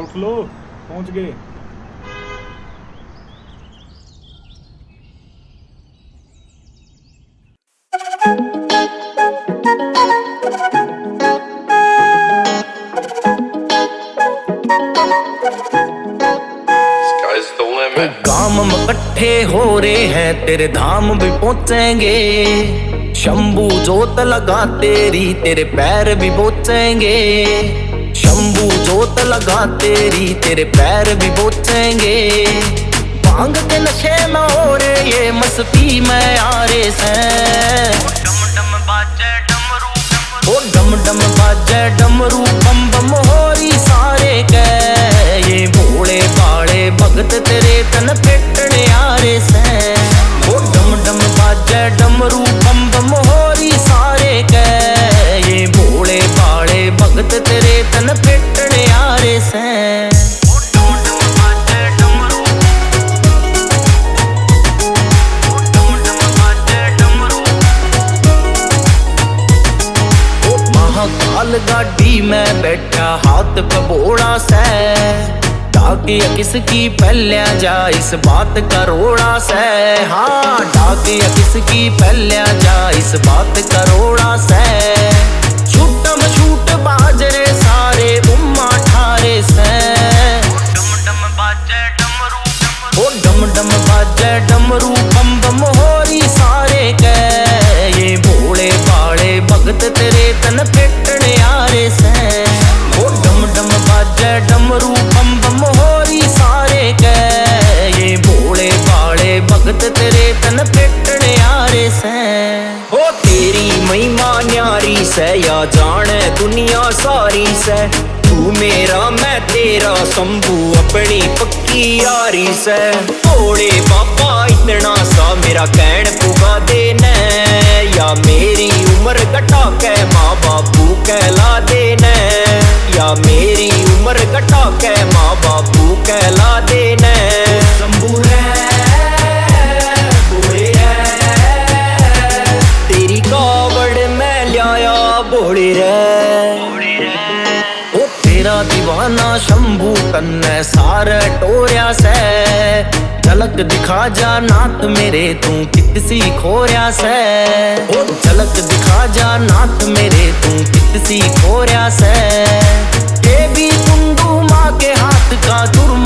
उठ लो, पहुंच गए। काम हम इकट्ठे हो रहे हैं, तेरे धाम भी पहुंचेंगे। शंभू जोत लगा तेरी, तेरे पैर भी बोचेंगे। शंभू जोत लगा तेरी, तेरे पैर भी बोचेंगे। भांग के नशे में हो रे ये मस्ती में आ रे से। डम डम बाजे डमरू, ओ डम डम बाजे डमरू, बम बम हो रही सारे के। ये भोले भाले भगत तेरे तन पेटने आ रे से। ओ डम डम बाजे डमरू, बम बम हो रही सारे के। ये भोले भाले भगत तेरे तन पेटने आ रे से। काल गाड़ी में बैठा हाथ पे बोड़ा से। डाकिया किसकी पहल्या जा इस बात का रोड़ा से। हाँ डाकिया किसकी पहल्या जा इस बात का रोड़ा से। छूटम छूट बाजरे सारे उम्मा ठारे से। डम डम बाजे डमरू, ओ डम डम बाजे डमरू, बम बम हो रही सारे के। ये भोले भाले भगत तेरे तन पेटने आ रे से। ओ डम डम बाजे डमरू, बम बम हो रही सारे के। ये भोले भाले भगत तेरे तन पेटने आ रे से। ओ तेरी महिमा न्यारी से, या जाने दुनिया सारी से। तू मेरा मैं तेरा शंभू अपनी पक्की यारी से। भोले बाबा इतना सा मेरा कहन पुगा देने। या मेरी उम्र घटा के माँ बापू कहला देने। या मेरी उम्र घटा के माँ बापू कहला देने। शंभू है भोले है, तेरी कावड़ में लिया भोले रे। ओ तेरा दीवाना शंभू कन्ने सारे टोरिया से। झलक दिखा जा नाथ मेरे तू कितसी खोरिया से। ओ झलक दिखा जा नाथ मेरे तू कितसी खोरिया से। ये भी कुंडू माँ के हाथ का जुर्म